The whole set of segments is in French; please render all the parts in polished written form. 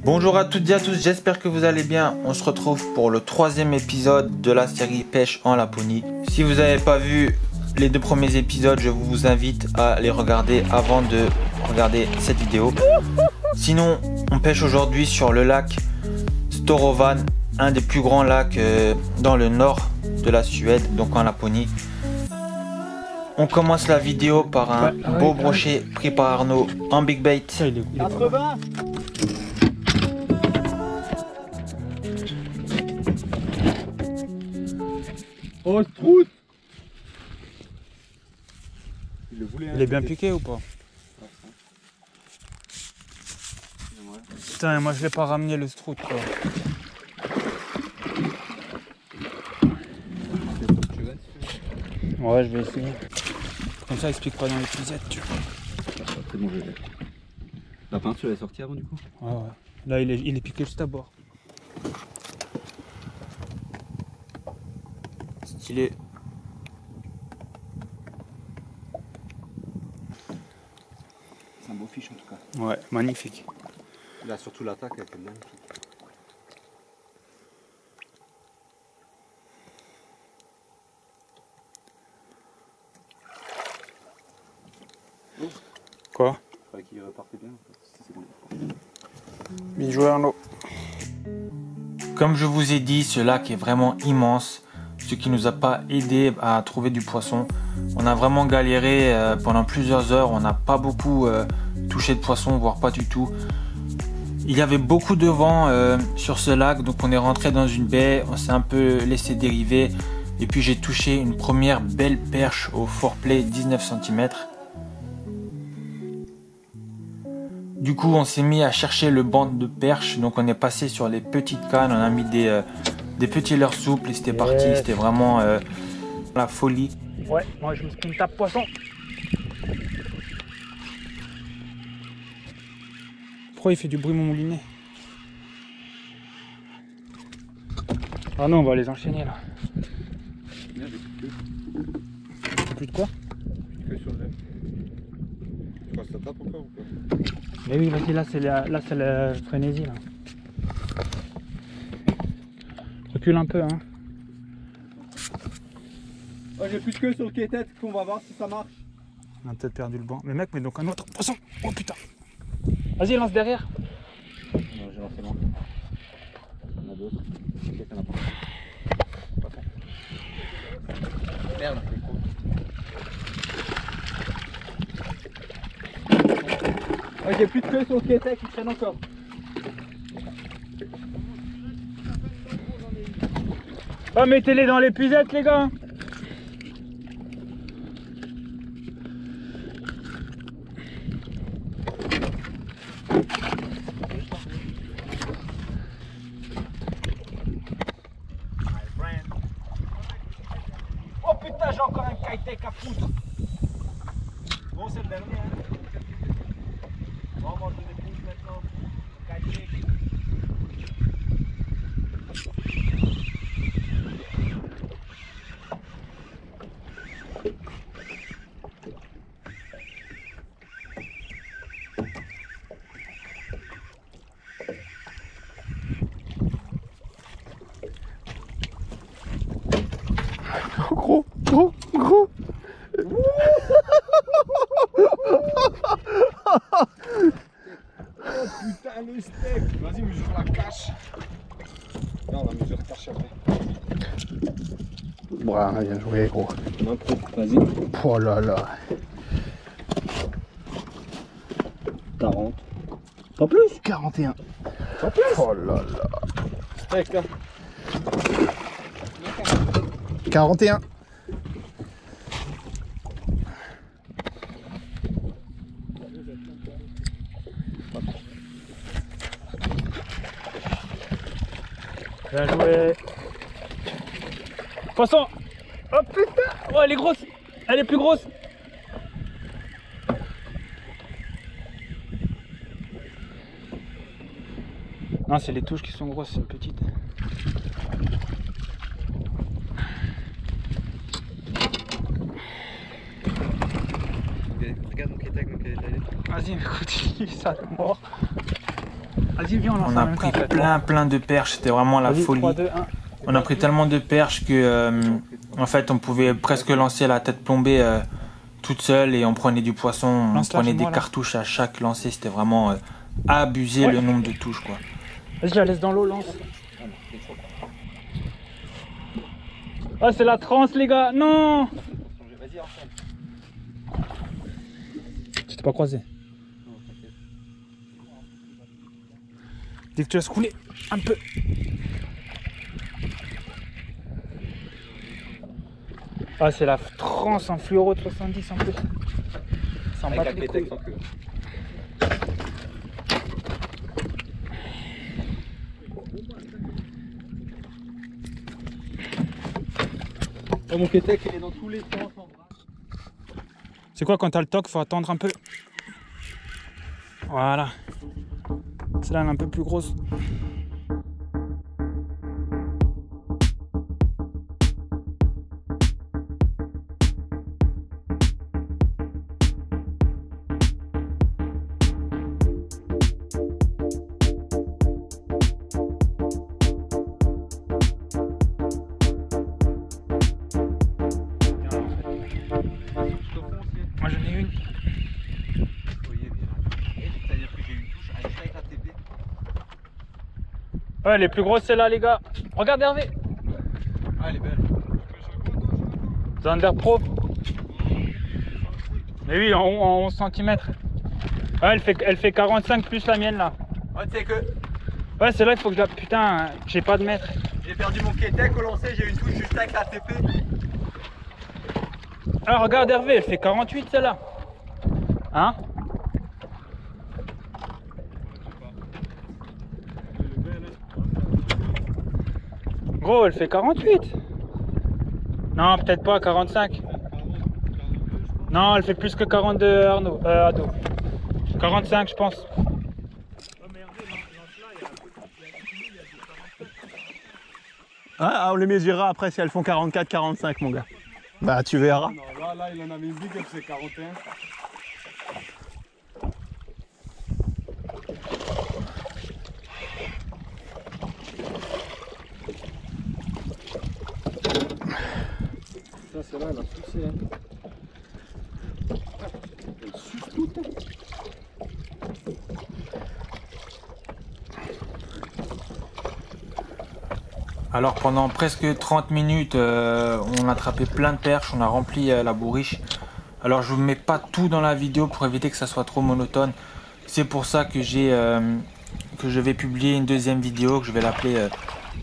Bonjour à toutes et à tous, j'espère que vous allez bien. On se retrouve pour le 3e épisode de la série Pêche en Laponie. Si vous n'avez pas vu les 2 premiers épisodes, je vous invite à les regarder avant de regarder cette vidéo. Sinon, on pêche aujourd'hui sur le lac Storovan, un des plus grands lacs dans le nord de la Suède, donc en Laponie. On commence la vidéo par un beau brochet pris par Arnaud en big bait. 80. Oh, strout! Il est bien piqué ou pas? Putain, moi je l'ai pas ramené le strout quoi. Ouais, je vais essayer. Comme ça, il se pique pas dans les puisettes, tu vois. C'est bon, la peinture est sortie avant du coup? Ouais, ouais. Là, il est piqué juste à bord. Stylé. C'est un beau fiche en tout cas. Ouais, magnifique. Là, surtout l'attaque, elle est magnifique. Quoi? Il fallait qu'il repartait bien. C'est bon. Bien joué Arnaud. Comme je vous ai dit, ce lac est vraiment immense, ce qui nous a pas aidé à trouver du poisson. On a vraiment galéré pendant plusieurs heures, on n'a pas beaucoup touché de poisson, voire pas du tout. Il y avait beaucoup de vent sur ce lac, donc on est rentré dans une baie, on s'est un peu laissé dériver. Et puis j'ai touché une première belle perche au foreplay 19 cm. Du coup, on s'est mis à chercher le banc de perche, donc on est passé sur les petites cannes, on a mis des petits leurres souples et c'était parti, c'était vraiment la folie. Ouais, moi je me suis pris une tape poisson. Pourquoi il fait du bruit mon moulinet? Ah non, on va les enchaîner là. Plus de quoi? Que sur le. Tu crois que ça tape encore ou pas? Mais oui, vas-y, là c'est la frénésie là. Recule un peu hein. Oh, j'ai plus de queue sur le quai-tête qu'on va voir si ça marche. On a peut-être perdu le banc. Mais mec, mais donc un autre poisson. Oh putain. Vas-y, lance derrière. Non, j'ai lancé loin. Il y en a d'autres. Ok, t'en as pas. Poisson. Merde, c'est trop. Oh, j'ai plus de queue sur le quai-tête, ils traînent encore. Oh, mettez-les dans les puisettes, les gars. Oh putain, j'ai encore un kite à foutre. Bon, c'est le dernier, hein. On va manger des pouces maintenant. Kite. Gros. Oh putain, le steak. Vas-y, mesure la cache. Non, on va mesurer cache après. Voilà, bien joué, gros. Vas-y. Oh là là. 40. Pas plus. 41. Pas plus. Oh là là. Steak, là. 41. Bien joué. Poisson. Oh putain. Oh, elle est grosse. Elle est plus grosse. Non, c'est les touches qui sont grosses, c'est une petite. Regarde mon kétek, donc elle est allée. Vas-y, écoute, ça mort. Vas-y, viens, on lance On en a même pris temps. plein de perches, c'était vraiment la Vas-y, folie. 3, 2, 1. On a pris tellement de perches que en fait on pouvait presque lancer la tête plombée toute seule et on prenait du poisson, on Lance-la, prenait des fais-moi, là. cartouches à chaque lancer, c'était vraiment abusé Ouais. le nombre de touches quoi. Vas-y, je la laisse dans l'eau, lance. Ah, c'est la transe, les gars. Non. Vas-y, enchaîne. Je t'ai pas croisé. Non, t'inquiète. Dès que tu laisses couler un peu. Ah, c'est la transe en fluoro de 70 en plus. Ça en bat Avec la les couilles. kétek sans queue. Oh, mon kétek, il est dans tous les sens. C'est quoi quand t'as le toc, faut attendre un peu. Voilà. Celle-là elle est un peu plus grosse. Moi j'en ai une. C'est-à-dire que j'ai une touche à chaque ATP. Ouais, elle est plus grosse celle-là, les gars. Regarde Hervé. Ah, elle est belle. Zander Pro. Mais oui, en 11 cm. Ouais, elle fait 45 plus la mienne là. Ah, tu sais que Ouais, celle-là, il faut que je la. Putain, j'ai pas de mètre. j'ai perdu mon kétek au lancer, j'ai une touche juste avec l'ATP. Ah, regarde Hervé, elle fait 48 celle-là. Hein? Gros, elle fait 48. Non, peut-être pas, 45. Non, elle fait plus que 42 Arnaud, Ado. 45 je pense. Ah, on les mesurera après si elles font 44-45 mon gars. Bah tu verras. Non, là, il en avait une big up, c'est 41. Ça, c'est là, elle a poussé. Hein. Elle suce tout. Alors pendant presque 30 minutes on a attrapé plein de perches, on a rempli la bourriche. Alors je vous mets pas tout dans la vidéo pour éviter que ça soit trop monotone. C'est pour ça que je vais publier une deuxième vidéo que je vais l'appeler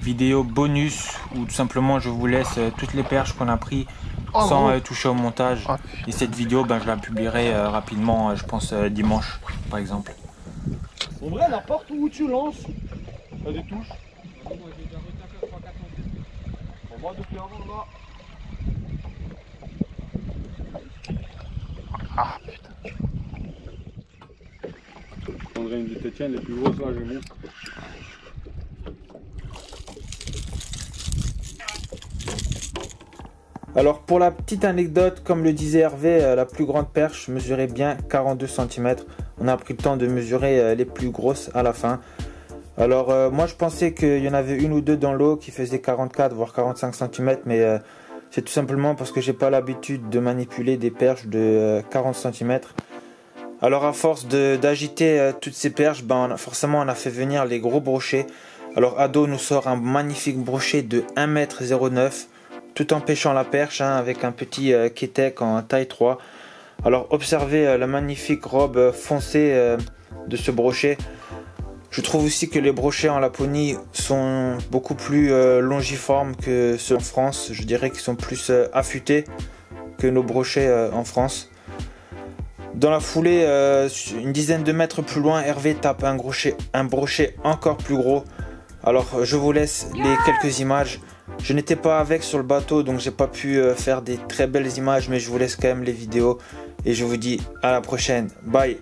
vidéo bonus, où tout simplement je vous laisse toutes les perches qu'on a pris sans toucher au montage. Et cette vidéo je la publierai rapidement, je pense dimanche par exemple. En vrai, n'importe où tu lances, t'as des touches. Moi, depuis avant, là. Ah putain. Je prendrai une de tes tiennes, les plus grosses là, je vais monter. Alors pour la petite anecdote, comme le disait Hervé, la plus grande perche mesurait bien 42 cm. On a pris le temps de mesurer les plus grosses à la fin. Alors moi je pensais qu'il y en avait une ou deux dans l'eau qui faisaient 44 voire 45 cm, mais c'est tout simplement parce que j'ai pas l'habitude de manipuler des perches de 40 cm. Alors à force d'agiter toutes ces perches, forcément on a fait venir les gros brochets. Alors Ado nous sort un magnifique brochet de 1,09 m tout en pêchant la perche avec un petit kétek en taille 3. Alors observez la magnifique robe foncée de ce brochet. Je trouve aussi que les brochets en Laponie sont beaucoup plus longiformes que ceux en France. Je dirais qu'ils sont plus affûtés que nos brochets en France. Dans la foulée, une dizaine de mètres plus loin, Hervé tape un brochet encore plus gros. Alors je vous laisse les quelques images. Je n'étais pas avec sur le bateau, donc j'ai pas pu faire des très belles images, mais je vous laisse quand même les vidéos. Et je vous dis à la prochaine. Bye!